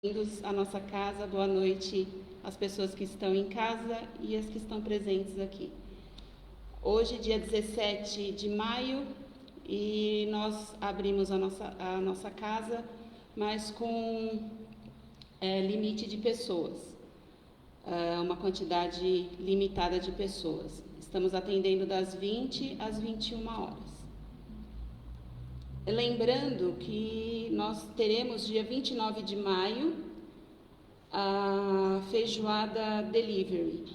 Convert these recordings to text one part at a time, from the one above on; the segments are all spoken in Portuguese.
Bem-vindos à nossa casa, boa noite às pessoas que estão em casa e as que estão presentes aqui. Hoje, dia 17 de maio, e nós abrimos a nossa casa, mas com limite de pessoas, uma quantidade limitada de pessoas. Estamos atendendo das 20 às 21 horas. Lembrando que nós teremos dia 29 de maio a feijoada delivery.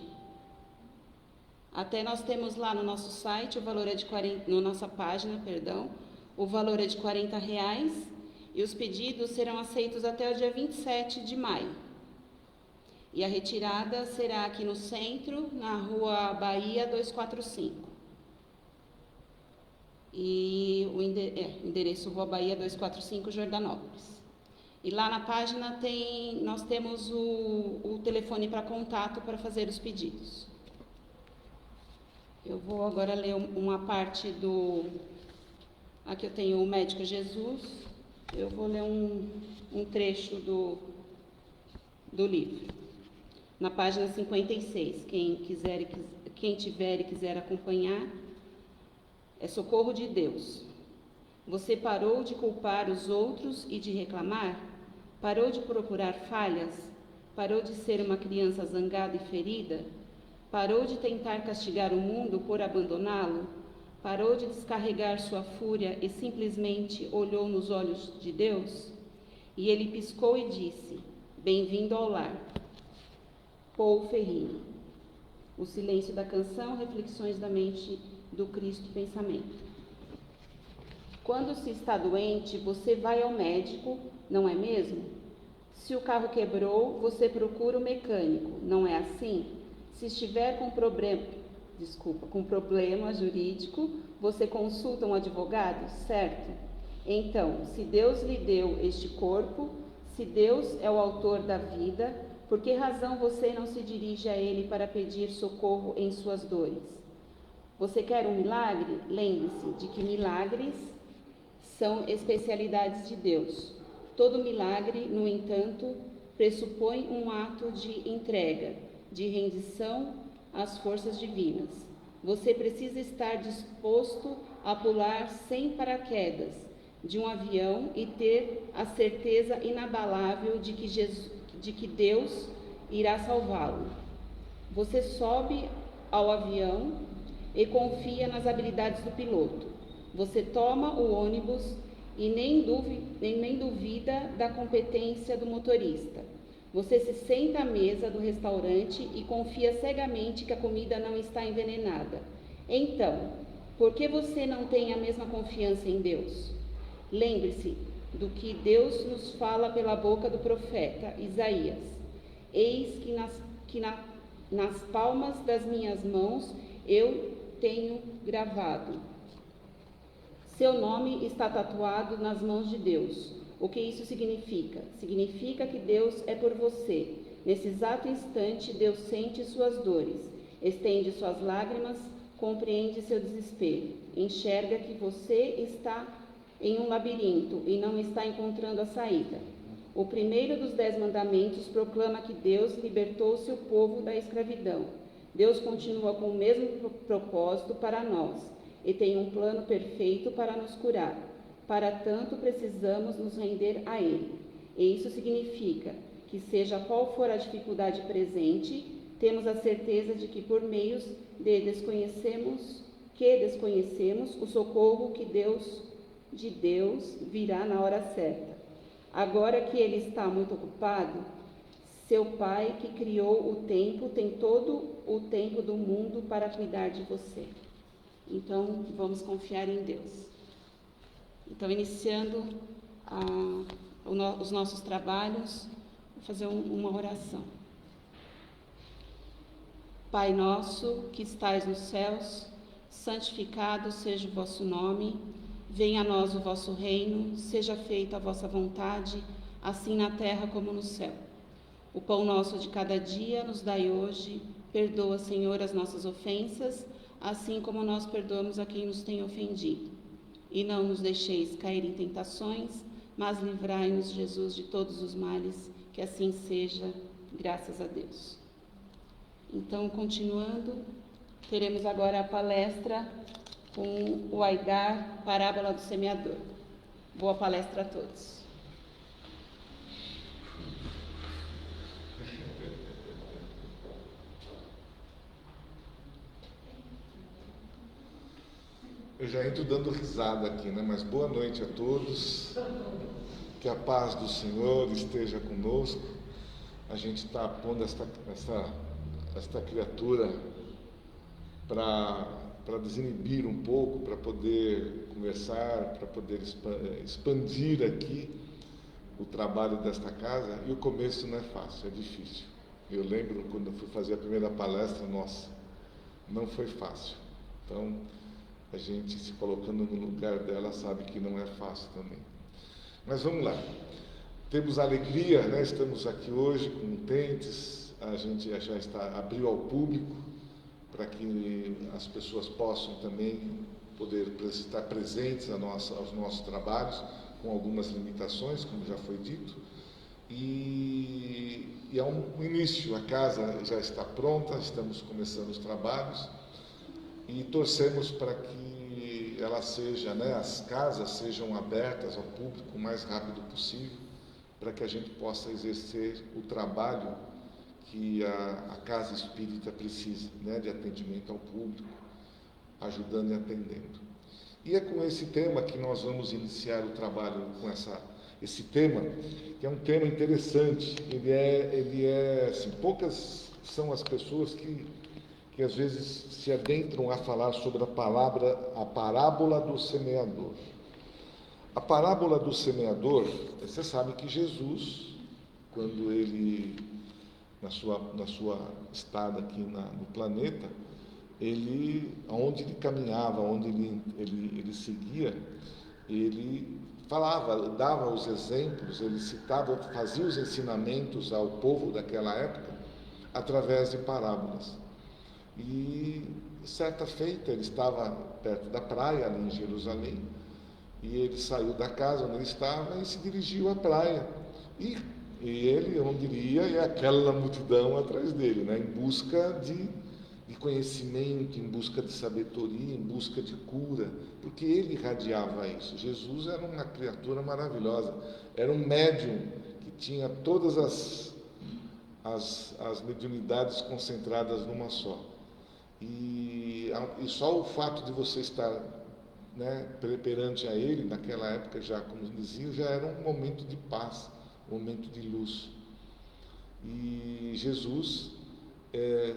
Até nós temos lá no nosso site, o valor é de 40, na nossa página, o valor é de R$40 e os pedidos serão aceitos até o dia 27 de maio. E a retirada será aqui no centro, na Rua Bahia 245. E o endereço Rua Bahia 245, Jordanópolis. E lá na página nós temos o telefone para contato para fazer os pedidos. Eu vou agora ler uma parte aqui eu tenho o Médico Jesus, eu vou ler um trecho do livro. Na página 56, quem tiver e quiser acompanhar, é socorro de Deus. Você parou de culpar os outros e de reclamar? Parou de procurar falhas? Parou de ser uma criança zangada e ferida? Parou de tentar castigar o mundo por abandoná-lo? Parou de descarregar sua fúria e simplesmente olhou nos olhos de Deus? E ele piscou e disse: Bem-vindo ao lar. Paul Ferrini. O silêncio da canção, reflexões da mente do Cristo Pensamento. Quando se está doente, você vai ao médico, não é mesmo? Se o carro quebrou, você procura o mecânico, não é assim? Se estiver com problema jurídico, você consulta um advogado, certo? Então, se Deus lhe deu este corpo, se Deus é o autor da vida, por que razão você não se dirige a Ele para pedir socorro em suas dores? Você quer um milagre? Lembre-se de que milagres são especialidades de Deus. Todo milagre, no entanto, pressupõe um ato de entrega, de rendição às forças divinas. Você precisa estar disposto a pular sem paraquedas de um avião e ter a certeza inabalável de que Deus irá salvá-lo. Você sobe ao avião e confia nas habilidades do piloto. Você toma o ônibus e nem duvida da competência do motorista. Você se senta à mesa do restaurante e confia cegamente que a comida não está envenenada. Então, por que você não tem a mesma confiança em Deus? Lembre-se do que Deus nos fala pela boca do profeta Isaías. Eis que nas palmas das minhas mãos eu tenho gravado. Seu nome está tatuado nas mãos de Deus. O que isso significa? Significa que Deus é por você. Nesse exato instante, Deus sente suas dores, estende suas lágrimas, compreende seu desespero, enxerga que você está em um labirinto e não está encontrando a saída. O primeiro dos 10 mandamentos proclama que Deus libertou seu povo da escravidão. Deus continua com o mesmo propósito para nós e tem um plano perfeito para nos curar. Para tanto, precisamos nos render a Ele. E isso significa que, seja qual for a dificuldade presente, temos a certeza de que, por meios de desconhecemos, o socorro de Deus virá na hora certa. Agora que Ele está muito ocupado, seu Pai, que criou o tempo, tem todo o tempo do mundo para cuidar de você. Então, vamos confiar em Deus. Então, iniciando os nossos trabalhos, vou fazer uma oração. Pai nosso, que estais nos céus, santificado seja o vosso nome, venha a nós o vosso reino, seja feita a vossa vontade, assim na terra como no céu. O pão nosso de cada dia nos dai hoje, perdoa, Senhor, as nossas ofensas, assim como nós perdoamos a quem nos tem ofendido. E não nos deixeis cair em tentações, mas livrai-nos, Jesus, de todos os males, Que assim seja, graças a Deus. Então, continuando, teremos agora a palestra com o Aidar, Parábola do Semeador. Boa palestra a todos. Eu já entro dando risada aqui, né? Mas boa noite a todos. Que a paz do Senhor esteja conosco. A gente está pondo esta criatura para desinibir um pouco, para poder conversar, para poder expandir aqui o trabalho desta casa. E o começo não é fácil, é difícil. Eu lembro quando eu fui fazer a primeira palestra, nossa, não foi fácil. Então, a gente se colocando no lugar dela sabe que não é fácil também. Mas vamos lá. Temos alegria, né? Estamos aqui hoje contentes. A gente já abriu ao público para que as pessoas possam também poder estar presentes aos nossos trabalhos, com algumas limitações, como já foi dito. E é um início. A casa já está pronta, estamos começando os trabalhos. E torcemos para que ela seja, né, as casas sejam abertas ao público o mais rápido possível, para que a gente possa exercer o trabalho que a casa espírita precisa, né, de atendimento ao público, ajudando e atendendo. E é com esse tema que nós vamos iniciar o trabalho, com esse tema, que é um tema interessante. Ele é assim, poucas são as pessoas que às vezes se adentram a falar sobre a parábola do semeador. A parábola do semeador, você sabe que Jesus, quando ele, na sua estada aqui no planeta, onde ele caminhava, onde ele seguia, ele falava, dava os exemplos, ele citava, fazia os ensinamentos ao povo daquela época através de parábolas. E certa feita ele estava perto da praia, ali em Jerusalém, e ele saiu da casa onde ele estava e se dirigiu à praia. E ele, onde ele ia, e aquela multidão atrás dele, né, em busca de conhecimento, em busca de sabedoria, em busca de cura, porque ele irradiava isso. Jesus era uma criatura maravilhosa, era um médium que tinha todas as mediunidades concentradas numa só. E só o fato de você estar, né, perante a ele, naquela época, já como dizia, já era um momento de paz, um momento de luz. E Jesus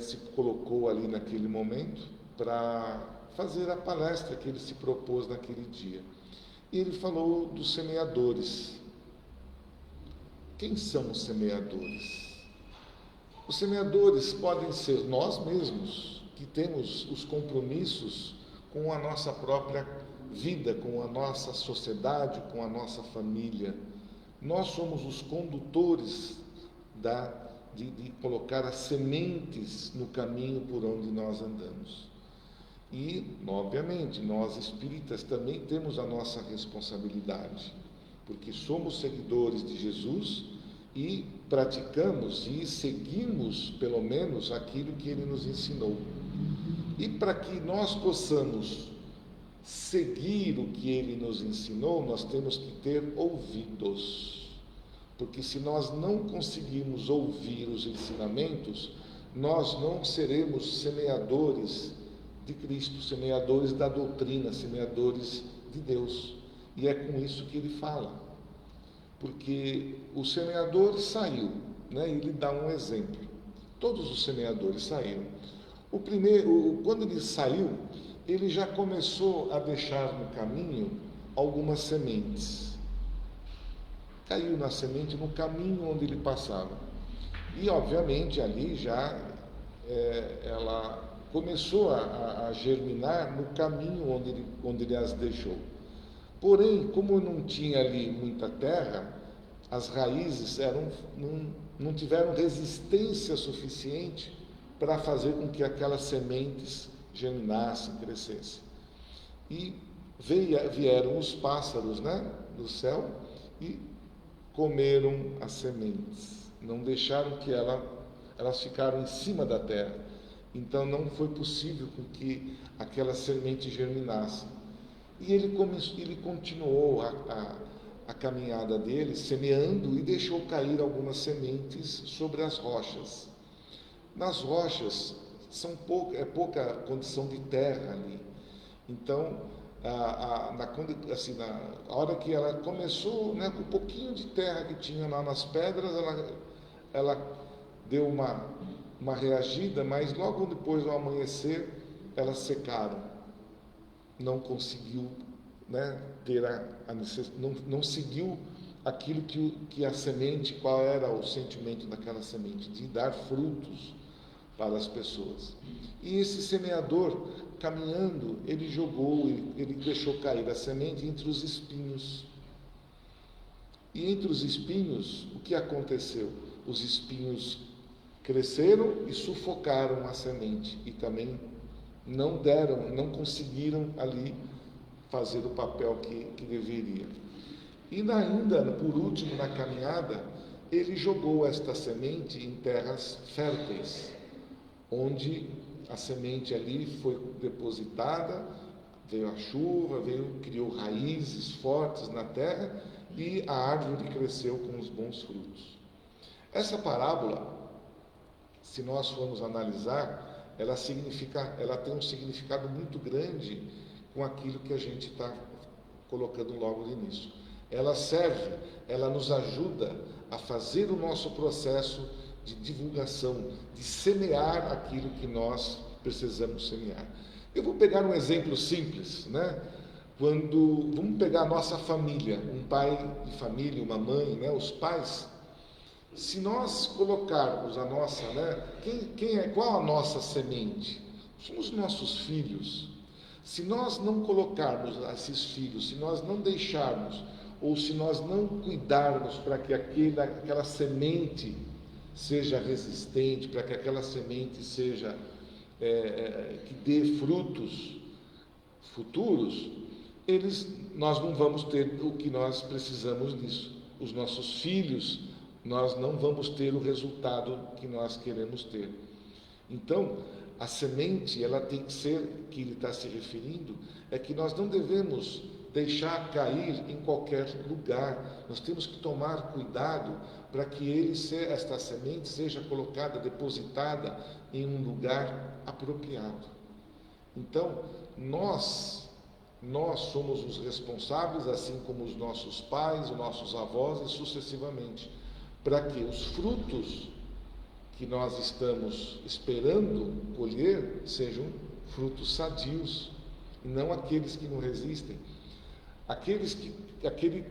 se colocou ali naquele momento para fazer a palestra que ele se propôs naquele dia. E ele falou dos semeadores. Quem são os semeadores? Os semeadores podem ser nós mesmos, que temos os compromissos com a nossa própria vida, com a nossa sociedade, com a nossa família. Nós somos os condutores de colocar as sementes no caminho por onde nós andamos. E, obviamente, nós espíritas também temos a nossa responsabilidade, porque somos seguidores de Jesus e praticamos e seguimos, pelo menos, aquilo que ele nos ensinou. E para que nós possamos seguir o que ele nos ensinou, nós temos que ter ouvidos. Porque se nós não conseguirmos ouvir os ensinamentos, nós não seremos semeadores de Cristo, semeadores da doutrina, semeadores de Deus. E é com isso que ele fala. Porque o semeador saiu, né? Ele dá um exemplo. Todos os semeadores saíram. Quando ele saiu, ele já começou a deixar no caminho algumas sementes. Caiu na semente no caminho onde ele passava. E, obviamente, ali já ela começou a germinar no caminho onde ele as deixou. Porém, como não tinha ali muita terra, as raízes não tiveram resistência suficiente para fazer com que aquelas sementes germinassem, crescessem. E vieram os pássaros, né, do céu e comeram as sementes. não deixaram que elas ficaram em cima da terra. Então não foi possível com que aquela semente germinasse. E ele continuou a caminhada dele, semeando, e deixou cair algumas sementes sobre as rochas. Nas rochas é pouca condição de terra ali. Então, a hora que ela começou, né, com um pouquinho de terra que tinha lá nas pedras, ela deu uma reagida, mas logo depois do amanhecer, elas secaram. Não conseguiu, né, ter não seguiu aquilo que a semente, qual era o sentimento daquela semente, de dar frutos para as pessoas. E esse semeador, caminhando, ele deixou cair a semente entre os espinhos. E entre os espinhos, o que aconteceu? Os espinhos cresceram e sufocaram a semente, e também não conseguiram ali fazer o papel que deveria. E ainda, por último, na caminhada, ele jogou esta semente em terras férteis, onde a semente ali foi depositada, veio a chuva, criou raízes fortes na terra, e a árvore cresceu com os bons frutos. Essa parábola, se nós formos analisar, ela tem um significado muito grande com aquilo que a gente está colocando logo no início. Ela nos ajuda a fazer o nosso processo de divulgação, de semear aquilo que nós precisamos semear. Eu vou pegar um exemplo simples, né? Vamos pegar a nossa família, um pai de família, uma mãe, né? Os pais. Se nós colocarmos a nossa, né? Qual a nossa semente? Somos nossos filhos. Se nós não colocarmos esses filhos, se nós não deixarmos, ou se nós não cuidarmos para que aquela semente seja resistente, para que aquela semente seja que dê frutos futuros, nós não vamos ter o que nós precisamos disso. Os nossos filhos, nós não vamos ter o resultado que nós queremos ter. Então, a semente, ela tem que ser, que ele está se referindo, é que nós não devemos deixar cair em qualquer lugar. Nós temos que tomar cuidado para que esta semente seja colocada, depositada em um lugar apropriado. Então, nós somos os responsáveis, assim como os nossos pais, os nossos avós e sucessivamente, para que os frutos que nós estamos esperando colher sejam frutos sadios, e não aqueles que não resistem.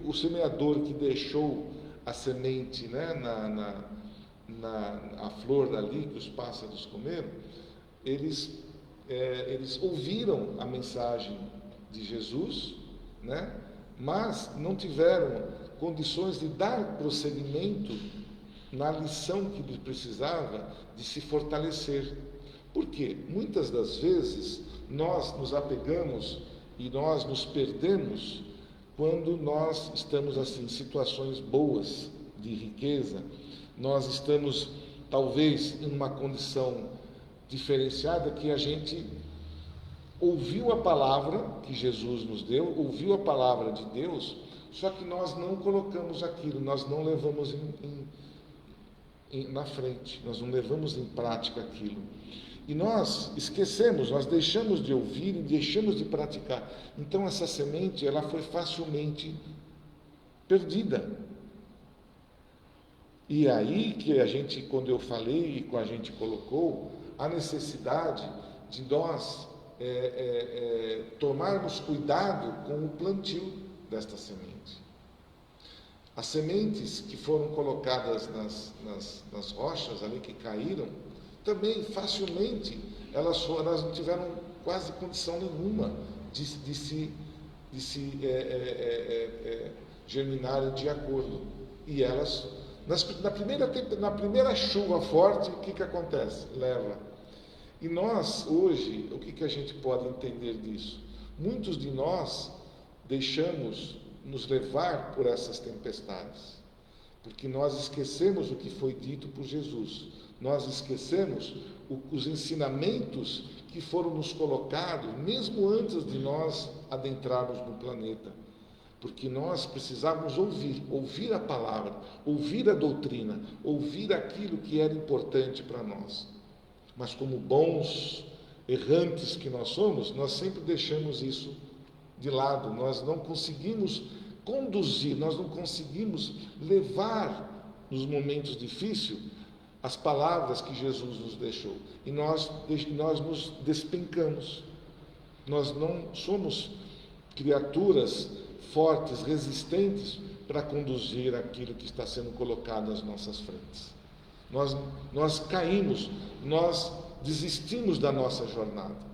O semeador que deixou a semente, né, a flor dali, que os pássaros comeram, eles ouviram a mensagem de Jesus, né, mas não tiveram condições de dar prosseguimento na lição que lhe precisava de se fortalecer. Por quê? Muitas das vezes nós nos apegamos e nós nos perdemos quando nós estamos assim em situações boas de riqueza, nós estamos talvez em uma condição diferenciada, que a gente ouviu a palavra que Jesus nos deu, ouviu a palavra de Deus, só que nós não colocamos aquilo, nós não levamos na frente, nós não levamos em prática aquilo. E nós esquecemos, nós deixamos de ouvir e deixamos de praticar. Então essa semente, ela foi facilmente perdida. E aí que a gente, quando eu falei e a gente colocou, a necessidade de nós tomarmos cuidado com o plantio desta semente. As sementes que foram colocadas nas rochas ali, que caíram, também facilmente elas não tiveram quase condição nenhuma de se germinarem de acordo. E elas, na primeira chuva forte, o que acontece? Leva. E nós, hoje, o que a gente pode entender disso? Muitos de nós deixamos nos levar por essas tempestades. porque nós esquecemos o que foi dito por Jesus, nós esquecemos os ensinamentos que foram nos colocados, mesmo antes de nós adentrarmos no planeta, porque nós precisávamos ouvir a palavra, ouvir a doutrina, ouvir aquilo que era importante para nós. Mas como bons errantes que nós somos, nós sempre deixamos isso de lado, nós não conseguimos conduzir, nós não conseguimos levar nos momentos difíceis as palavras que Jesus nos deixou. E nós nos despencamos. Nós não somos criaturas fortes, resistentes para conduzir aquilo que está sendo colocado às nossas frentes. Nós caímos, nós desistimos da nossa jornada.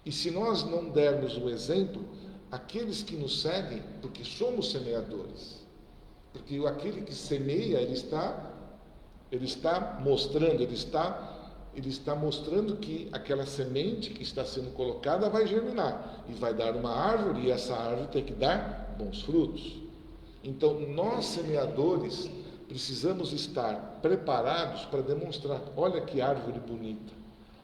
E se nós não dermos o exemplo, aqueles que nos seguem, porque somos semeadores, porque aquele que semeia, ele está mostrando que aquela semente que está sendo colocada vai germinar e vai dar uma árvore, e essa árvore tem que dar bons frutos. Então, nós semeadores precisamos estar preparados para demonstrar: olha que árvore bonita,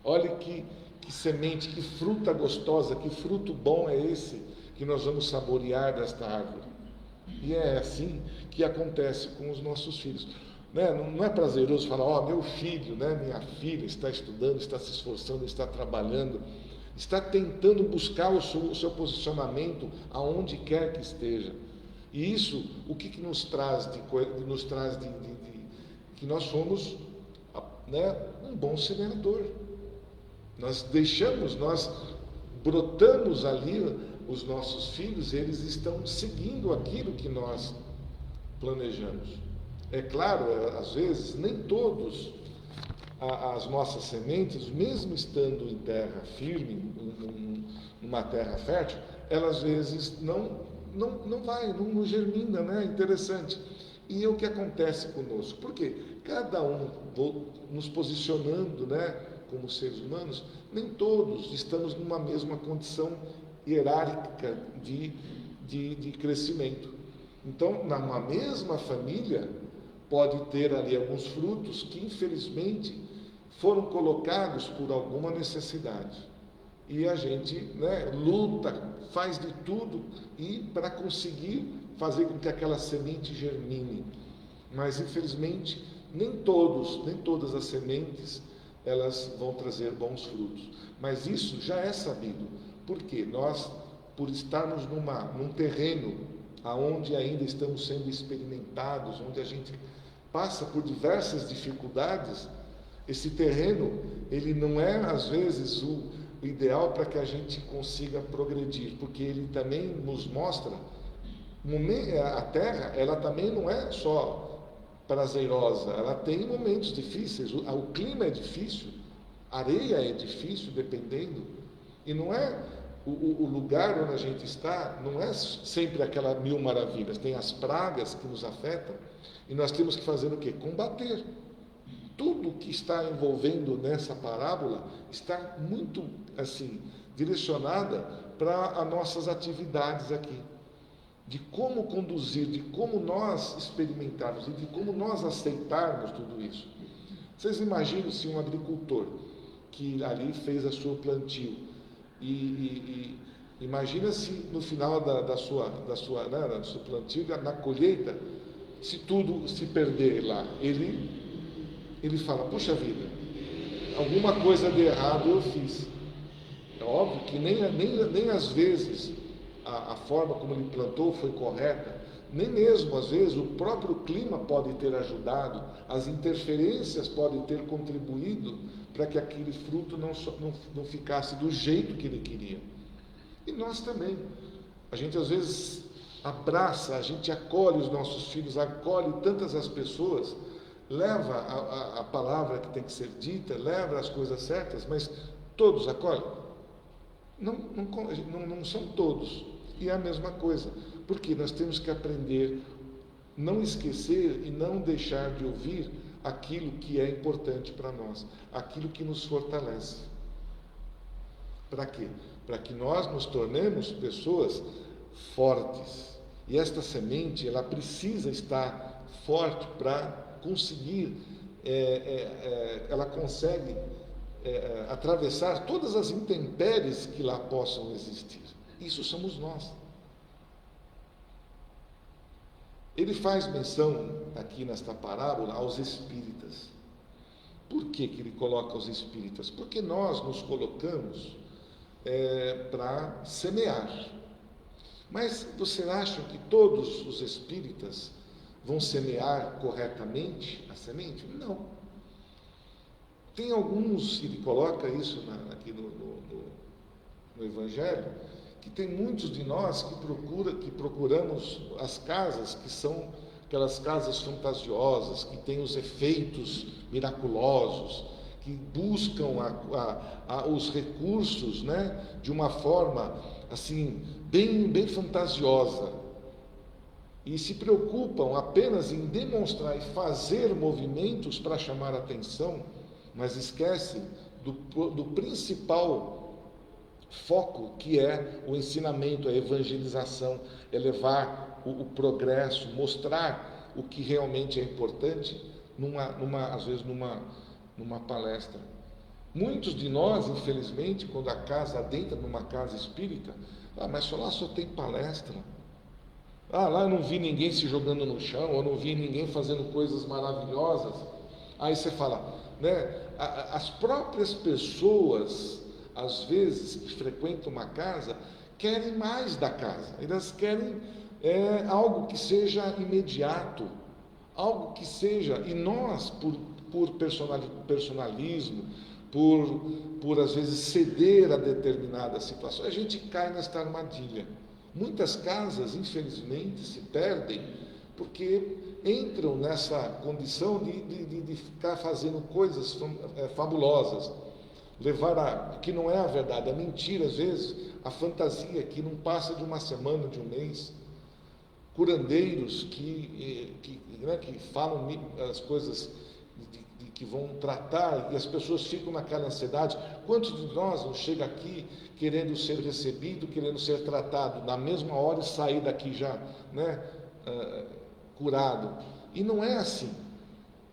olha que semente, que fruta gostosa, que fruto bom é esse que nós vamos saborear desta árvore. E é assim que acontece com os nossos filhos. Não é prazeroso falar: meu filho, minha filha está estudando, está se esforçando, está trabalhando, está tentando buscar o seu posicionamento aonde quer que esteja. E isso, o que nos traz que nós somos um bom semeador. Nós brotamos ali os nossos filhos, eles estão seguindo aquilo que nós planejamos. É claro, às vezes, nem todos as nossas sementes, mesmo estando em terra firme, numa terra fértil, elas às vezes não germina, Interessante. E é o que acontece conosco. Por quê? Cada um nos posicionando, como seres humanos, nem todos estamos numa mesma condição hierárquica de crescimento. Então, numa mesma família, pode ter ali alguns frutos que, infelizmente, foram colocados por alguma necessidade. E a gente luta, faz de tudo para conseguir fazer com que aquela semente germine. Mas, infelizmente, nem todas as sementes elas vão trazer bons frutos. Mas isso já é sabido. Por quê? Nós, por estarmos num terreno onde ainda estamos sendo experimentados, onde a gente passa por diversas dificuldades, esse terreno, ele não é, às vezes, o ideal para que a gente consiga progredir, porque ele também nos mostra, a terra, ela também não é só prazerosa, ela tem momentos difíceis, o clima é difícil, a areia é difícil, dependendo, e não é o lugar onde a gente está, não é sempre aquela mil maravilhas, tem as pragas que nos afetam, e nós temos que fazer o quê? Combater. Tudo que está envolvendo nessa parábola está muito, direcionada para as nossas atividades aqui. De como conduzir, de como nós experimentarmos e de como nós aceitarmos tudo isso. Vocês imaginam se um agricultor que ali fez a sua plantio e imagina se no final da sua plantio, na colheita, se tudo se perder lá, ele fala: puxa vida, alguma coisa de errado eu fiz. É óbvio que nem às vezes a forma como ele plantou foi correta, nem mesmo às vezes o próprio clima pode ter ajudado, as interferências podem ter contribuído para que aquele fruto não ficasse do jeito que ele queria. E nós também, a gente às vezes abraça, a gente acolhe os nossos filhos, acolhe tantas as pessoas, leva a palavra que tem que ser dita, leva as coisas certas, mas todos acolhem? Não são todos. E é a mesma coisa, porque nós temos que aprender, não esquecer e não deixar de ouvir aquilo que é importante para nós, aquilo que nos fortalece. Para quê? Para que nós nos tornemos pessoas fortes. E esta semente, ela precisa estar forte para conseguir, ela consegue atravessar todas as intempéries que lá possam existir. Isso somos nós. Ele faz menção aqui nesta parábola aos espíritas. Por que ele coloca os espíritas? Porque nós nos colocamos para semear. Mas você acha que todos os espíritas vão semear corretamente a semente? Não. Tem alguns, ele coloca isso aqui no Evangelho, que tem muitos de nós que procuramos as casas que são aquelas casas fantasiosas, que têm os efeitos miraculosos, que buscam os recursos, né, de uma forma assim bem fantasiosa, e se preocupam apenas em demonstrar e fazer movimentos para chamar a atenção, mas esquecem do principal foco, que é o ensinamento, a evangelização, é levar o progresso, mostrar o que realmente é importante, às vezes numa palestra. Muitos de nós, infelizmente, quando a casa adentra numa casa espírita, mas lá só tem palestra. Lá eu não vi ninguém se jogando no chão, eu não vi ninguém fazendo coisas maravilhosas. Aí você fala, né? As próprias pessoas, às vezes, que frequentam uma casa, querem mais da casa. Elas querem algo que seja imediato, algo que seja, e nós, por personalismo, por às vezes ceder a determinadas situações, a gente cai nesta armadilha. Muitas casas, infelizmente, se perdem porque entram nessa condição de ficar fazendo coisas fabulosas, levar que não é a verdade, a mentira, às vezes, a fantasia que não passa de uma semana, de um mês, curandeiros que falam as coisas que vão tratar, e as pessoas ficam naquela ansiedade. Quantos de nós não chega aqui querendo ser recebido, querendo ser tratado na mesma hora e sair daqui já, né, curado? E não é assim,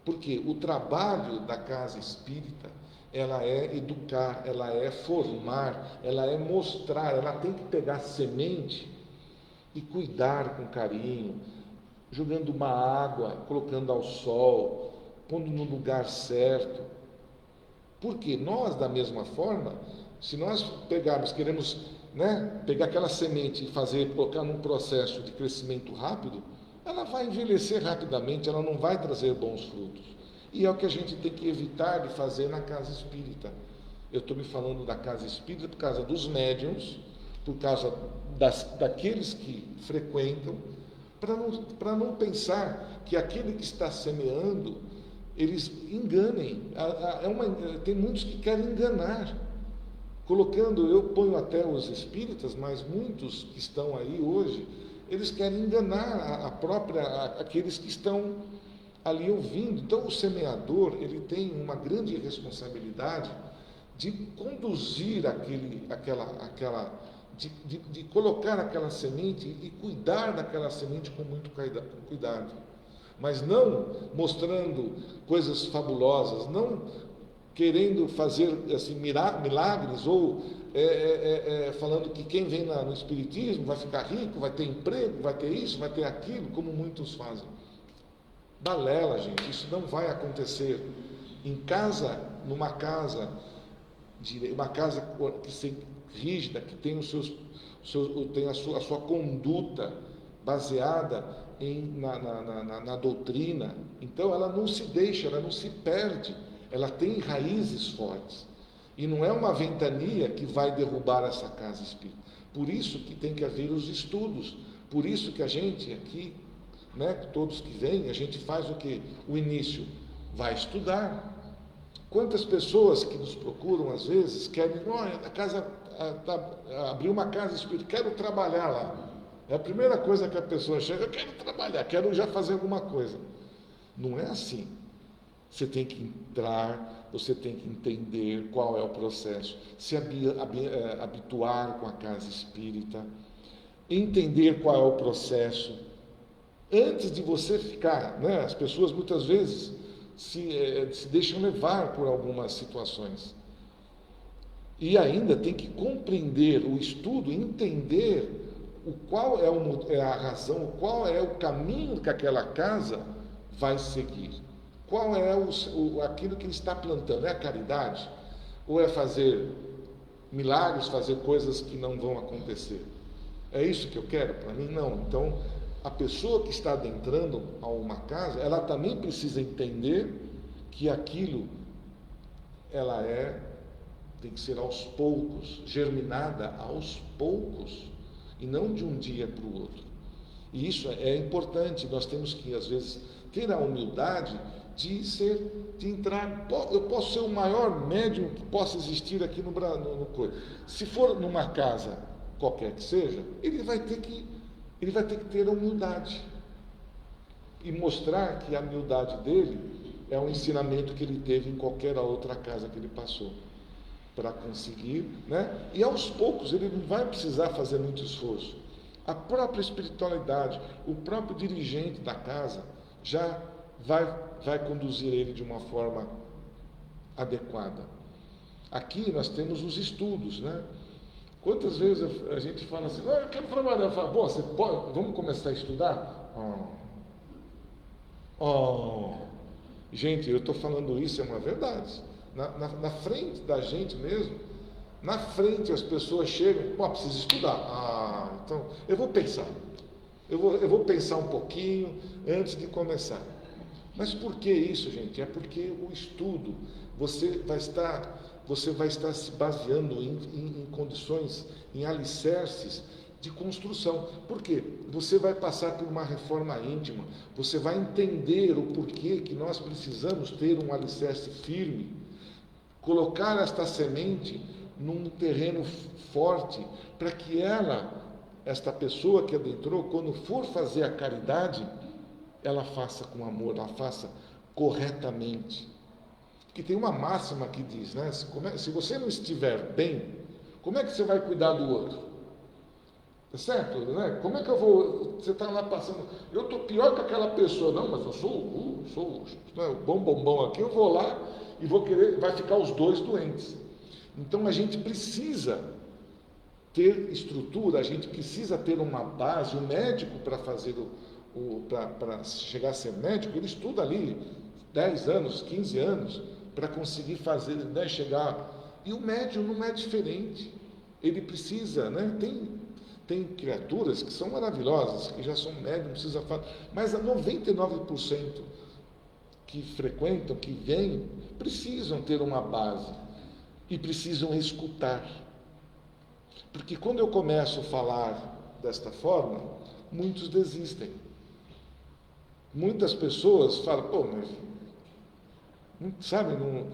porque o trabalho da casa espírita, ela é educar, ela é formar, ela é mostrar, ela tem que pegar semente e cuidar com carinho, jogando uma água, colocando ao sol, pondo no lugar certo. Porque nós, da mesma forma, se nós queremos, né, pegar aquela semente e colocar num processo de crescimento rápido, ela vai envelhecer rapidamente, ela não vai trazer bons frutos. E é o que a gente tem que evitar de fazer na casa espírita. Eu estou me falando da casa espírita por causa dos médiuns, por causa daqueles que frequentam, para não pensar que aquele que está semeando, eles enganem. Tem muitos que querem enganar, eu ponho até os espíritas, mas muitos que estão aí hoje, eles querem enganar aqueles que estão ali ouvindo. Então o semeador, ele tem uma grande responsabilidade de conduzir de colocar aquela semente e cuidar daquela semente com muito cuidado. Mas não mostrando coisas fabulosas, não querendo fazer assim, milagres, ou falando que quem vem no Espiritismo vai ficar rico, vai ter emprego, vai ter isso, vai ter aquilo, como muitos fazem. Balela, gente, isso não vai acontecer. Numa casa que seja rígida, que tem tem a sua conduta baseada na doutrina, então ela não se deixa, ela não se perde, ela tem raízes fortes, e não é uma ventania que vai derrubar essa casa espírita. Por isso que tem que haver os estudos, por isso que a gente aqui, né, todos que vêm, a gente faz o quê? O início, vai estudar. Quantas pessoas que nos procuram às vezes querem, abrir uma casa espírita, quero trabalhar lá. É a primeira coisa que a pessoa chega, eu quero trabalhar, quero já fazer alguma coisa. Não é assim. Você tem que entrar, você tem que entender qual é o processo, se habituar com a casa espírita, entender qual é o processo, Antes de você ficar, né? As pessoas muitas vezes se deixam levar por algumas situações. E ainda tem que compreender o estudo, entender qual é a razão, qual é o caminho que aquela casa vai seguir. Qual é aquilo que ele está plantando? É a caridade? Ou é fazer milagres, fazer coisas que não vão acontecer? É isso que eu quero para mim? Não. Então, a pessoa que está adentrando a uma casa, ela também precisa entender que aquilo, tem que ser aos poucos, germinada aos poucos, e não de um dia para o outro. E isso é importante, nós temos que, às vezes, ter a humildade de entrar. Eu posso ser o maior médium que possa existir aqui no coisa. Se for numa casa qualquer que seja, ele vai ter que ter a humildade e mostrar que a humildade dele é um ensinamento que ele teve em qualquer outra casa que ele passou, para conseguir, né? E aos poucos ele não vai precisar fazer muito esforço. A própria espiritualidade, o próprio dirigente da casa já vai conduzir ele de uma forma adequada. Aqui nós temos os estudos, né? Quantas vezes a gente fala assim, eu quero trabalhar, eu falo, você pode, vamos começar a estudar? Gente, eu estou falando isso, é uma verdade. Na frente da gente mesmo, na frente as pessoas chegam, precisa estudar. Então, eu vou pensar. Eu vou pensar um pouquinho antes de começar. Mas por que isso, gente? É porque o estudo, você vai estar se baseando em condições, em alicerces de construção. Por quê? Você vai passar por uma reforma íntima, você vai entender o porquê que nós precisamos ter um alicerce firme, colocar esta semente num terreno forte, para que esta pessoa que adentrou, quando for fazer a caridade, ela faça com amor, ela faça corretamente. Que tem uma máxima que diz, né? Se você não estiver bem, como é que você vai cuidar do outro? Tá certo? Né? Como é que eu vou... Você está lá passando... Eu estou pior que aquela pessoa. Não, mas eu sou o bombom aqui, eu vou lá e vou querer... Vai ficar os dois doentes. Então, a gente precisa ter estrutura, a gente precisa ter uma base. O médico, para fazer para chegar a ser médico, ele estuda ali 10 anos, 15 anos, para conseguir fazer, né, chegar. E o médium não é diferente. Ele precisa, né? Tem criaturas que são maravilhosas, que já são médiums, não precisa falar, mas a 99% que frequentam, que vêm, precisam ter uma base e precisam escutar. Porque quando eu começo a falar desta forma, muitos desistem. Muitas pessoas falam, mas sabe, não...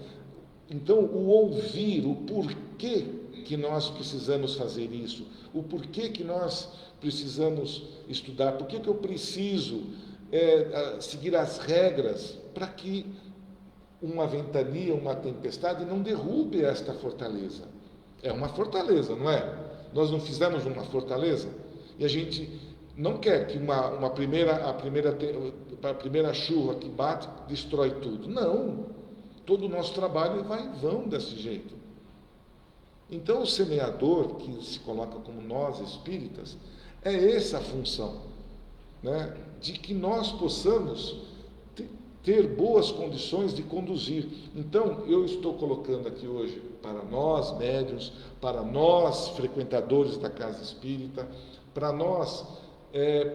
Então, o ouvir, o porquê que nós precisamos fazer isso, o porquê que nós precisamos estudar, por que eu preciso seguir as regras para que uma ventania, uma tempestade não derrube esta fortaleza. É uma fortaleza, não é? Nós não fizemos uma fortaleza e a gente não quer que a primeira chuva que bate destrói tudo. Não, todo o nosso trabalho vai em vão desse jeito. Então, o semeador, que se coloca como nós espíritas, é essa a função, né? De que nós possamos ter boas condições de conduzir. Então, eu estou colocando aqui hoje, para nós médiuns, para nós frequentadores da casa espírita, para nós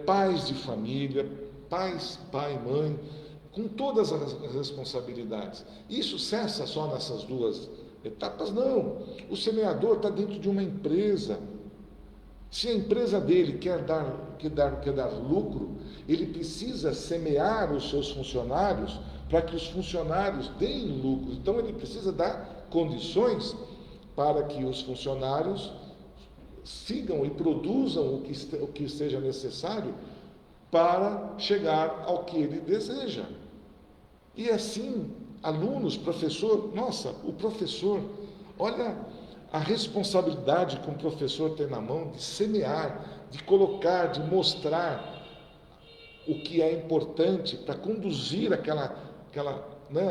pais de família, pai, mãe, com todas as responsabilidades. Isso cessa só nessas duas etapas? Não. O semeador está dentro de uma empresa. Se a empresa dele quer dar lucro, ele precisa semear os seus funcionários para que os funcionários deem lucro. Então, ele precisa dar condições para que os funcionários sigam e produzam o que seja necessário para chegar ao que ele deseja. E assim, alunos, professor, nossa, o professor, olha a responsabilidade que um professor tem na mão de semear, de colocar, de mostrar o que é importante para conduzir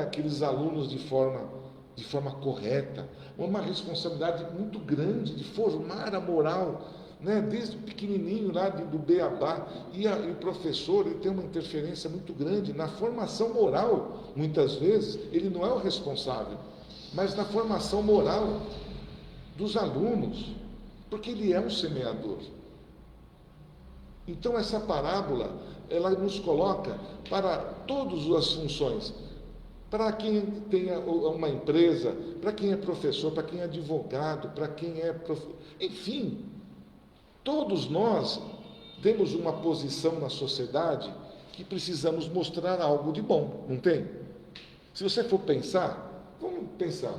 aqueles alunos de forma correta. Uma responsabilidade muito grande de formar a moral, né, desde o pequenininho lá do beabá. E o professor, ele tem uma interferência muito grande na formação moral. Muitas vezes ele não é o responsável, mas na formação moral dos alunos, porque ele é um semeador. Então essa parábola, ela nos coloca para todas as funções, para quem tem uma empresa, para quem é professor, para quem é advogado, para quem é enfim, todos nós temos uma posição na sociedade que precisamos mostrar algo de bom, não tem? Se você for pensar, vamos pensar,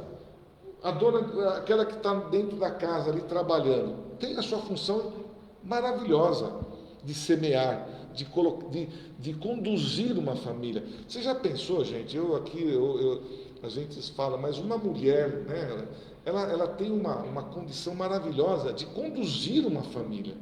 a dona, aquela que está dentro da casa ali trabalhando, tem a sua função maravilhosa de semear, de conduzir uma família. Você já pensou, gente? A gente fala, mas uma mulher, né, ela tem uma condição maravilhosa de conduzir uma família.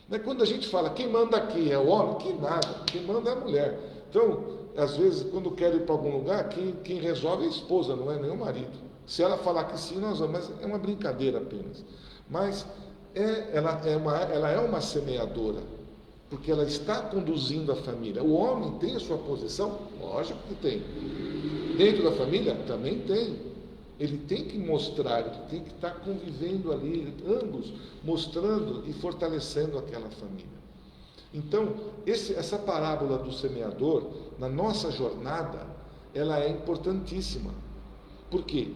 Né? Quando a gente fala, quem manda aqui é o homem? Que nada, quem manda é a mulher. Então, às vezes, quando quero ir para algum lugar, quem resolve é a esposa, não é nem o marido. Se ela falar que sim, nós vamos, mas é uma brincadeira apenas. Mas ela é uma semeadora, porque ela está conduzindo a família. O homem tem a sua posição? Lógico que tem. Dentro da família? Também tem. Ele tem que mostrar, ele tem que estar convivendo ali, ambos, mostrando e fortalecendo aquela família. Então, essa parábola do semeador, na nossa jornada, ela é importantíssima. Por quê?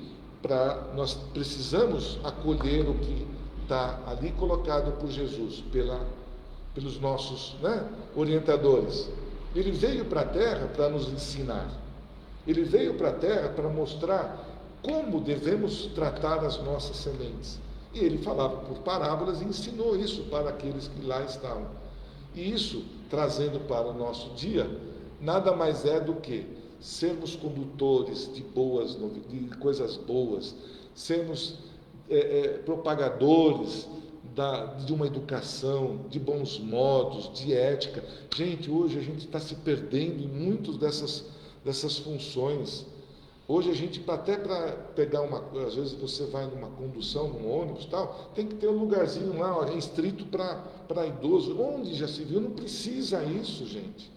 Nós precisamos acolher o que está ali colocado por Jesus, pelos nossos, né, orientadores. Ele veio para a Terra para nos ensinar. Ele veio para a Terra para mostrar como devemos tratar as nossas sementes. E ele falava por parábolas e ensinou isso para aqueles que lá estavam. E isso, trazendo para o nosso dia, nada mais é do que sermos condutores de coisas boas, sermos propagadores de uma educação, de bons modos, de ética. Gente, hoje a gente está se perdendo em muitas dessas funções. Hoje a gente, até para pegar às vezes você vai numa condução, num ônibus e tal, tem que ter um lugarzinho lá, restrito para idoso. Onde já se viu? Não precisa isso, gente.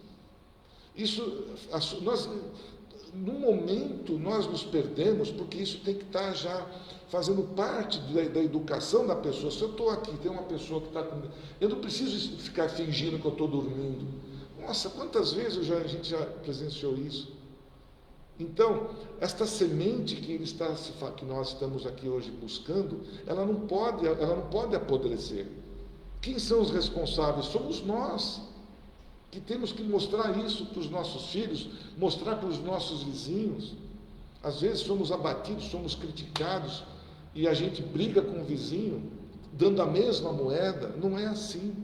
Num momento, nós nos perdemos, porque isso tem que estar já fazendo parte da educação da pessoa. Se eu estou aqui, tem uma pessoa que está comigo, eu não preciso ficar fingindo que eu estou dormindo. Nossa, quantas vezes a gente já presenciou isso? Então, esta semente que nós estamos aqui hoje buscando, ela não pode apodrecer. Quem são os responsáveis? Somos nós, que temos que mostrar isso para os nossos filhos, mostrar para os nossos vizinhos. Às vezes somos abatidos, somos criticados, e a gente briga com o vizinho, dando a mesma moeda. Não é assim.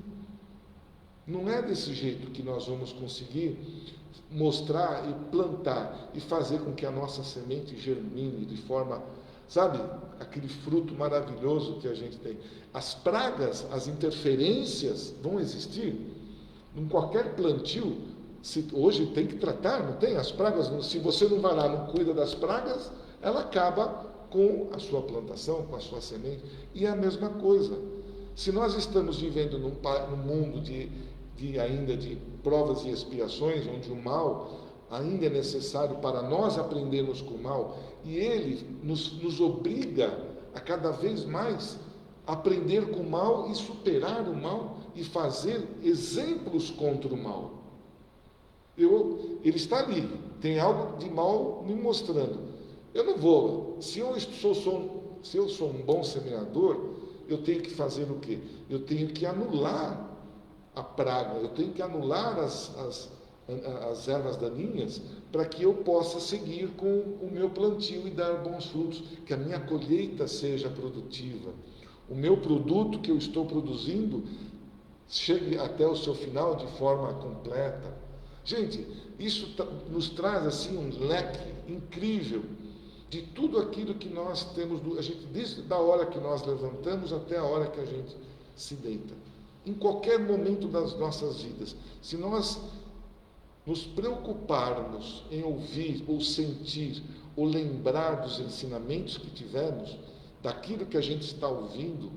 Não é desse jeito que nós vamos conseguir mostrar e plantar e fazer com que a nossa semente germine de forma, sabe, aquele fruto maravilhoso que a gente tem. As pragas, as interferências vão existir em qualquer plantio. Hoje tem que tratar, não tem? As pragas, se você não vai lá, não cuida das pragas, ela acaba com a sua plantação, com a sua semente. E é a mesma coisa. Se nós estamos vivendo num mundo ainda de provas e expiações, onde o mal ainda é necessário para nós aprendermos com o mal, e ele nos obriga a cada vez mais aprender com o mal e superar o mal e fazer exemplos contra o mal. Ele está ali, tem algo de mal me mostrando. Eu não vou, se eu sou um bom semeador, eu tenho que fazer o quê? Eu tenho que anular a praga, eu tenho que anular as ervas daninhas para que eu possa seguir com o meu plantio e dar bons frutos, que a minha colheita seja produtiva, o meu produto que eu estou produzindo chegue até o seu final de forma completa. Gente, isso nos traz assim um leque incrível de tudo aquilo que nós temos, desde a hora que nós levantamos até a hora que a gente se deita. Em qualquer momento das nossas vidas, se nós nos preocuparmos em ouvir ou sentir ou lembrar dos ensinamentos que tivemos, daquilo que a gente está ouvindo,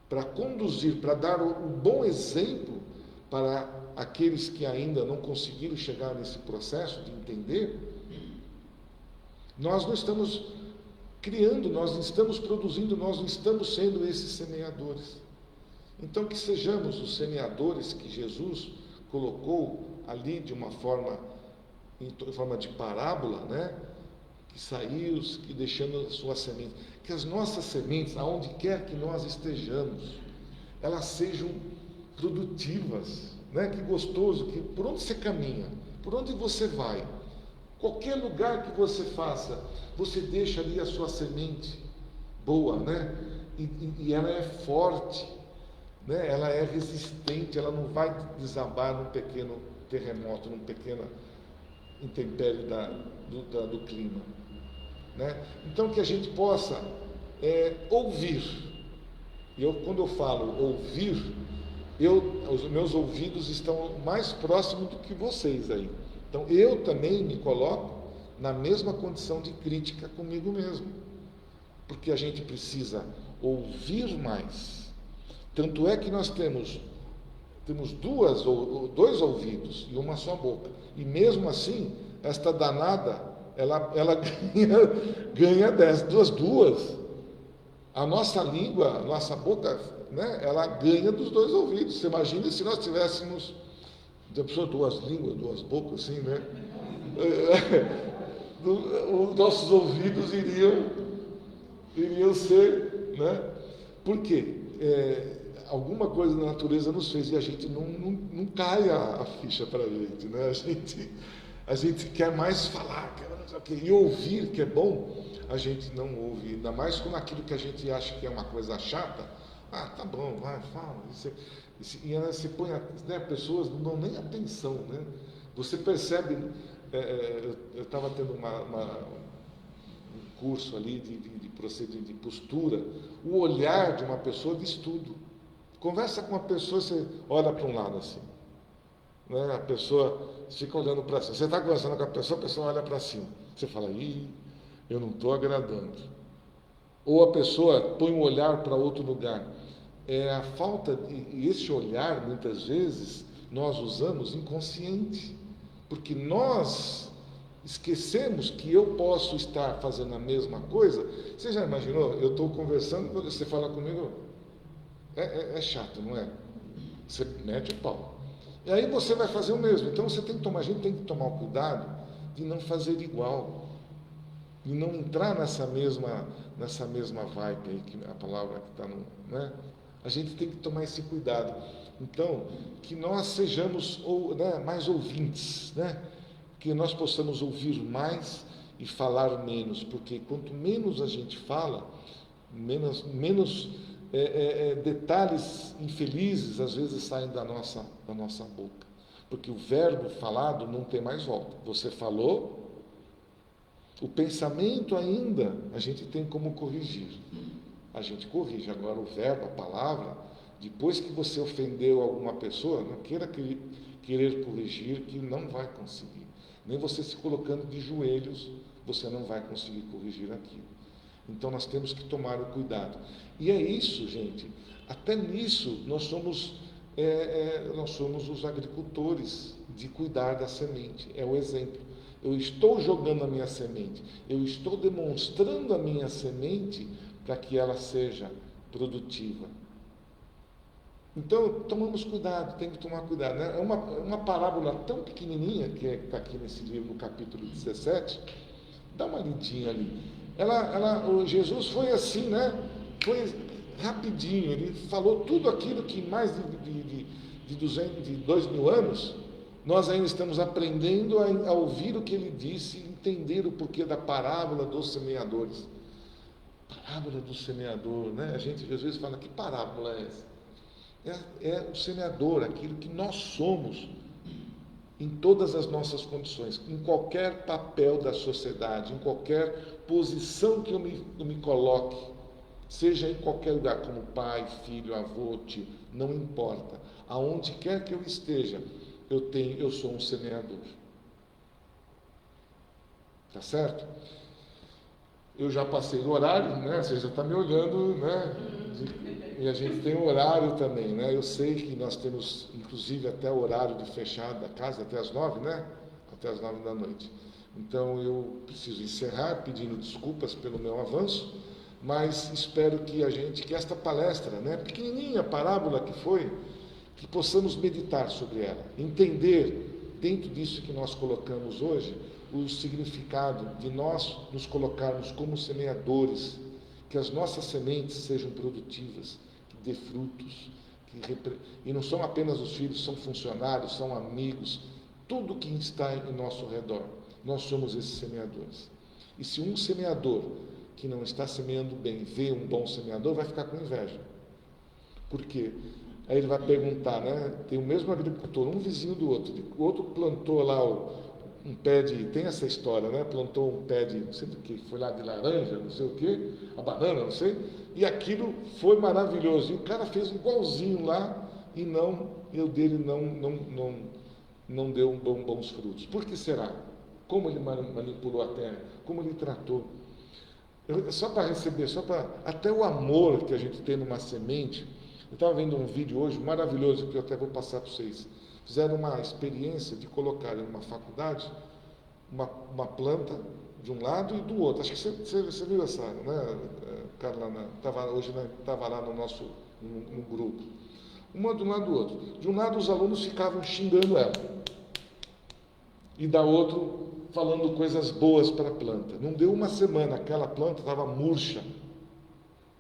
para conduzir, para dar o bom exemplo para aqueles que ainda não conseguiram chegar nesse processo de entender, nós não estamos criando, nós não estamos produzindo, nós não estamos sendo esses semeadores. Então, que sejamos os semeadores que Jesus colocou ali de uma forma, em forma de parábola, né? Que saiu, que deixando a sua semente. Que as nossas sementes, aonde quer que nós estejamos, elas sejam produtivas, né? Que gostoso, que por onde você caminha, por onde você vai, qualquer lugar que você faça, você deixa ali a sua semente boa, né? E ela é forte, né? Ela é resistente, ela não vai desabar num pequeno terremoto, num pequeno intempérie do clima, né? Então, que a gente possa ouvir. Quando eu falo ouvir, os meus ouvidos estão mais próximos do que vocês aí. Então, eu também me coloco na mesma condição de crítica comigo mesmo, porque a gente precisa ouvir mais. Tanto é que nós temos dois ouvidos e uma só boca, e mesmo assim, esta danada, ela ganha das duas. A nossa língua, a nossa boca, né, ela ganha dos dois ouvidos. Você imagina se nós tivéssemos duas línguas, duas bocas, assim, né? Os nossos ouvidos iriam ser, né? Por quê? Alguma coisa na natureza nos fez e a gente não cai a ficha para a gente, né? A gente quer mais falar, e ouvir, que é bom, a gente não ouve, ainda mais com aquilo que a gente acha que é uma coisa chata. Tá bom, vai, fala. E você põe, né, pessoas não dão nem atenção, né? Você percebe, eu estava tendo um curso ali de procedimento de postura, o olhar de uma pessoa diz tudo. Conversa com uma pessoa, você olha para um lado assim, né? A pessoa fica olhando para cima. Você está conversando com a pessoa olha para cima. Você fala, eu não estou agradando. Ou a pessoa põe um olhar para outro lugar. É a falta, e esse olhar, muitas vezes, nós usamos inconsciente, porque nós esquecemos que eu posso estar fazendo a mesma coisa. Você já imaginou? Eu estou conversando, você fala comigo, é chato, não é? Você mete o pau. E aí você vai fazer o mesmo. Então a gente tem que tomar o cuidado de não fazer igual, de não entrar nessa mesma vibe aí, que a palavra que está no, né? A gente tem que tomar esse cuidado. Então, que nós sejamos mais ouvintes, né? Que nós possamos ouvir mais e falar menos, porque quanto menos a gente fala, menos detalhes infelizes às vezes saem da nossa boca, porque o verbo falado não tem mais volta. Você falou, o pensamento ainda a gente tem como corrigir. A gente corrige. Agora o verbo, a palavra, depois que você ofendeu alguma pessoa, não querer corrigir, que não vai conseguir. Nem você se colocando de joelhos, você não vai conseguir corrigir aquilo. Então nós temos que tomar o cuidado. E é isso, gente. Até nisso nós somos os agricultores de cuidar da semente. É o exemplo. Eu estou jogando a minha semente. Eu estou demonstrando a minha semente para que ela seja produtiva. Então, tomamos cuidado, tem que tomar cuidado, né? É uma parábola tão pequenininha, que está aqui nesse livro, no capítulo 17, dá uma lidinha ali. Jesus foi assim, né? Foi rapidinho, ele falou tudo aquilo que em mais de 2.000 anos, nós ainda estamos aprendendo a ouvir o que ele disse, entender o porquê da parábola dos semeadores. Parábola do semeador, né? A gente às vezes fala, que parábola é essa? É o semeador, aquilo que nós somos em todas as nossas condições, em qualquer papel da sociedade, em qualquer posição que eu me coloque, seja em qualquer lugar, como pai, filho, avô, tio, não importa. Aonde quer que eu esteja, eu sou um semeador. Tá certo? Eu já passei do horário, né? Você já está me olhando, né? E a gente tem horário também, né? Eu sei que nós temos, inclusive, até o horário de fechar da casa, até as 9, né? Até as 9 da noite. Então, eu preciso encerrar pedindo desculpas pelo meu avanço, mas espero que esta palestra, né? Pequenininha parábola que foi, que possamos meditar sobre ela, entender, dentro disso que nós colocamos hoje, o significado de nós nos colocarmos como semeadores, que as nossas sementes sejam produtivas, que dê frutos, e não são apenas os filhos, são funcionários, são amigos, tudo que está em nosso redor, nós somos esses semeadores. E se um semeador que não está semeando bem vê um bom semeador, vai ficar com inveja. Por quê? Aí ele vai perguntar, né? Tem o mesmo agricultor, um vizinho do outro, o outro plantou lá um pé de, tem essa história, né? Plantou um pé de, não sei do que, foi lá de laranja, não sei o que, a banana, não sei, e aquilo foi maravilhoso. E o cara fez igualzinho lá e o dele não deu bons frutos. Por que será? Como ele manipulou a terra? Como ele tratou? Só para receber, até o amor que a gente tem numa semente. Eu estava vendo um vídeo hoje maravilhoso que eu até vou passar para vocês. Fizeram uma experiência de colocar em uma faculdade uma planta de um lado e do outro. Acho que você viu essa, né, Carla? Estava lá no nosso no grupo. Uma de um lado do outro. De um lado os alunos ficavam xingando ela. E da outro falando coisas boas para a planta. Não deu uma semana, aquela planta estava murcha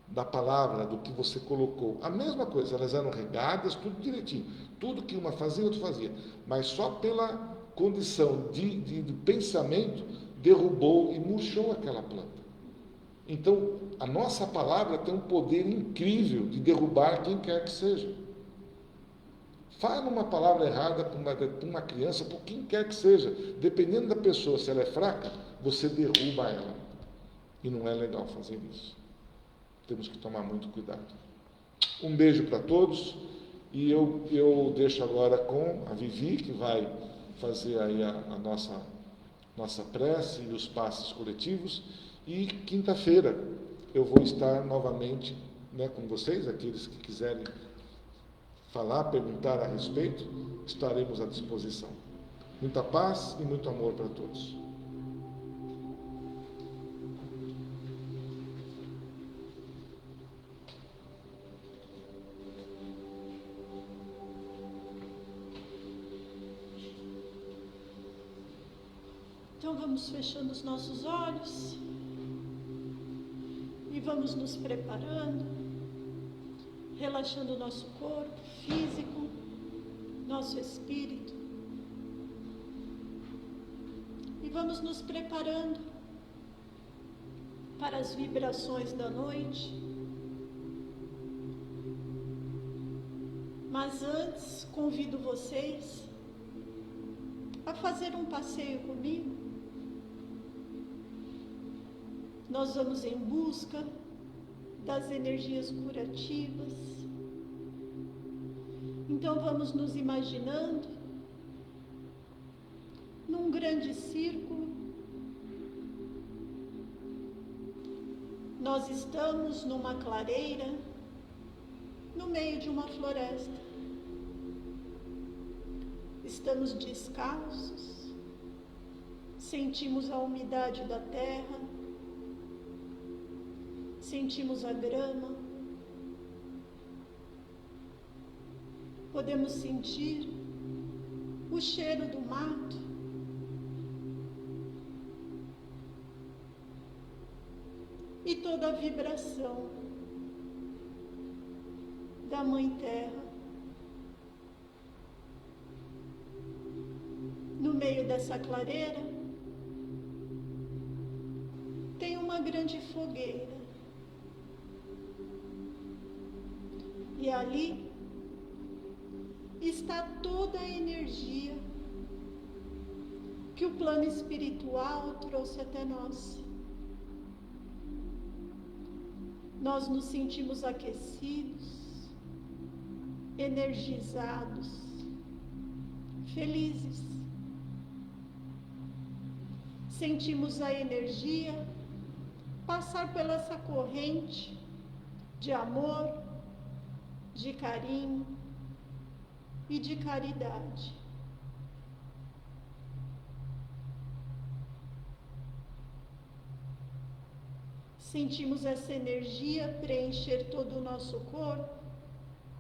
da palavra, do que você colocou. A mesma coisa, elas eram regadas, tudo direitinho. Tudo que uma fazia, outro fazia. Mas só pela condição de pensamento, derrubou e murchou aquela planta. Então, a nossa palavra tem um poder incrível de derrubar quem quer que seja. Fala uma palavra errada para uma criança, por quem quer que seja. Dependendo da pessoa, se ela é fraca, você derruba ela. E não é legal fazer isso. Temos que tomar muito cuidado. Um beijo para todos. E eu deixo agora com a Vivi, que vai fazer aí a nossa prece e os passos coletivos. E quinta-feira eu vou estar novamente, né, com vocês, aqueles que quiserem falar, perguntar a respeito, estaremos à disposição. Muita paz e muito amor para todos. Então vamos fechando os nossos olhos e vamos nos preparando, relaxando o nosso corpo físico, nosso espírito, e vamos nos preparando para as vibrações da noite. Mas antes, convido vocês a fazer um passeio comigo. Nós vamos em busca das energias curativas. Então vamos nos imaginando num grande círculo. Nós estamos numa clareira, no meio de uma floresta. Estamos descalços, sentimos a umidade da terra, sentimos a grama, podemos sentir o cheiro do mato, e toda a vibração da Mãe Terra. No meio dessa clareira tem uma grande fogueira. E ali está toda a energia que o plano espiritual trouxe até nós. Nós nos sentimos aquecidos, energizados, felizes. Sentimos a energia passar pela essa corrente de amor, de carinho e de caridade. Sentimos essa energia preencher todo o nosso corpo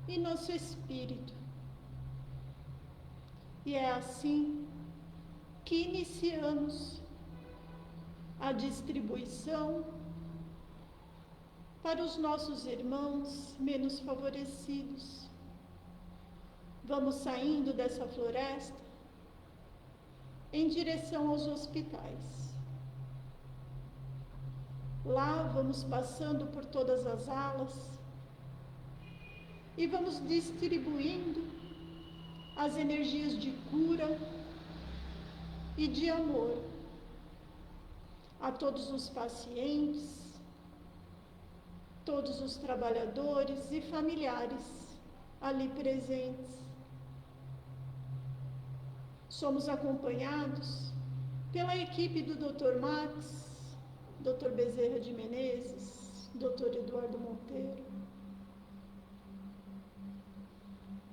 e nosso espírito. E é assim que iniciamos a distribuição para os nossos irmãos menos favorecidos. Vamos saindo dessa floresta em direção aos hospitais. Lá vamos passando por todas as alas e vamos distribuindo as energias de cura e de amor a todos os pacientes, todos os trabalhadores e familiares ali presentes. Somos acompanhados pela equipe do Dr. Max, Dr. Bezerra de Menezes, Dr. Eduardo Monteiro.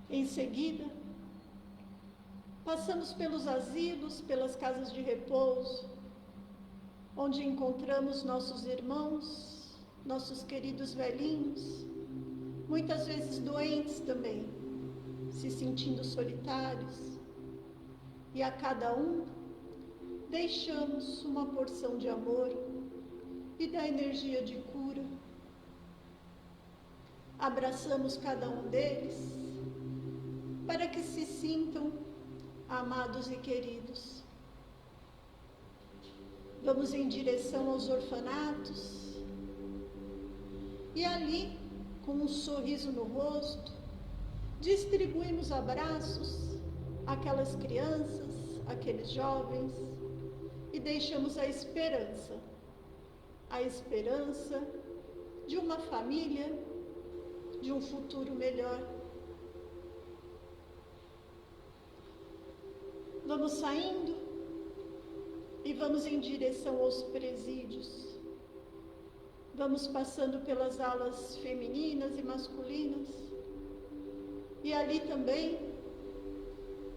Em seguida, passamos pelos asilos, pelas casas de repouso, onde encontramos nossos irmãos, nossos queridos velhinhos, muitas vezes doentes também, se sentindo solitários. E a cada um deixamos uma porção de amor e da energia de cura. Abraçamos cada um deles para que se sintam amados e queridos. Vamos em direção aos orfanatos e ali, com um sorriso no rosto, distribuímos abraços àquelas crianças, àqueles jovens e deixamos a esperança de uma família, de um futuro melhor. Vamos saindo e vamos em direção aos presídios. Vamos passando pelas alas femininas e masculinas e ali também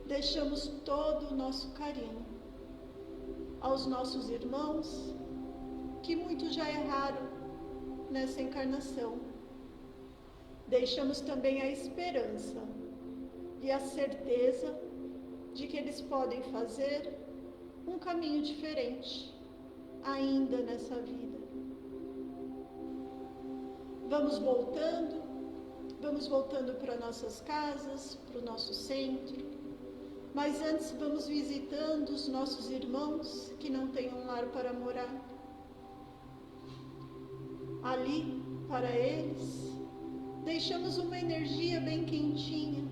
deixamos todo o nosso carinho aos nossos irmãos que muitos já erraram nessa encarnação. Deixamos também a esperança e a certeza de que eles podem fazer um caminho diferente ainda nessa vida. Vamos voltando para nossas casas, para o nosso centro, mas antes vamos visitando os nossos irmãos que não têm um lar para morar. Ali, para eles, deixamos uma energia bem quentinha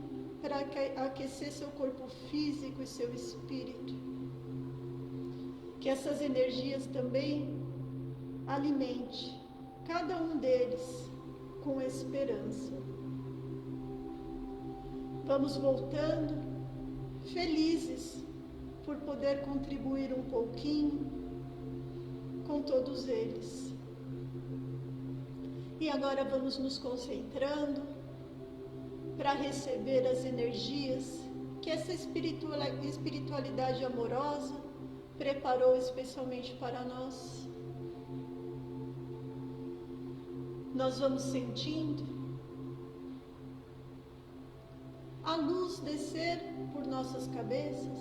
para aquecer seu corpo físico e seu espírito. Que essas energias também alimente cada um deles com esperança. Vamos voltando, felizes por poder contribuir um pouquinho com todos eles. E agora vamos nos concentrando para receber as energias que essa espiritualidade amorosa preparou especialmente para nós. Nós vamos sentindo a luz descer por nossas cabeças,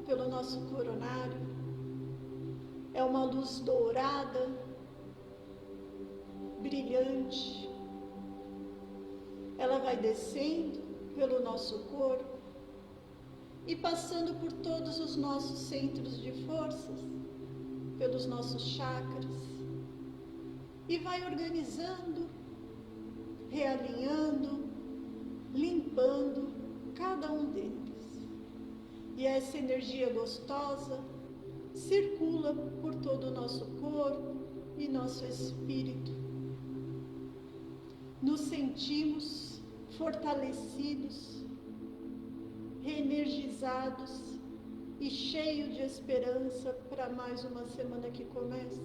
pelo nosso coronário. É uma luz dourada, brilhante. Ela vai descendo pelo nosso corpo e passando por todos os nossos centros de forças, pelos nossos chakras, e vai organizando, realinhando, limpando cada um deles. E essa energia gostosa circula por todo o nosso corpo e nosso espírito. Nos sentimos fortalecidos, reenergizados e cheios de esperança para mais uma semana que começa.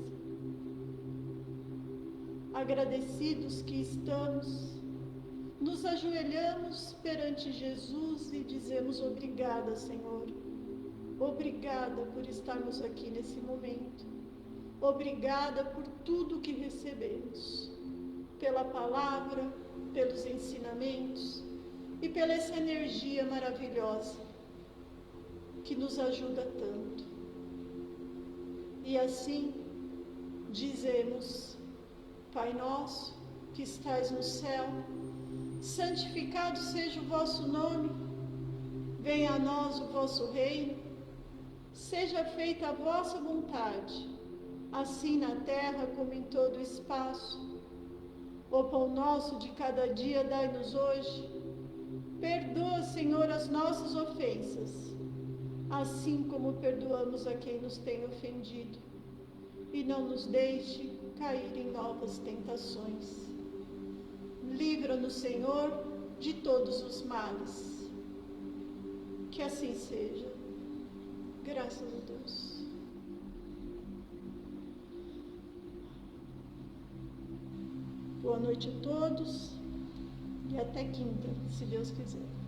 Agradecidos que estamos, nos ajoelhamos perante Jesus e dizemos obrigada, Senhor. Obrigada por estarmos aqui nesse momento. Obrigada por tudo que recebemos, pela palavra, pelos ensinamentos e pela essa energia maravilhosa que nos ajuda tanto. E assim dizemos: Pai nosso que estais no céu, santificado seja o vosso nome, venha a nós o vosso reino, seja feita a vossa vontade, assim na terra como em todo o espaço. O pão nosso de cada dia dai-nos hoje. Perdoa, Senhor, as nossas ofensas, assim como perdoamos a quem nos tem ofendido. E não nos deixe cair em novas tentações. Livra-nos, Senhor, de todos os males. Que assim seja. Graças a Deus. Boa noite a todos e até quinta, se Deus quiser.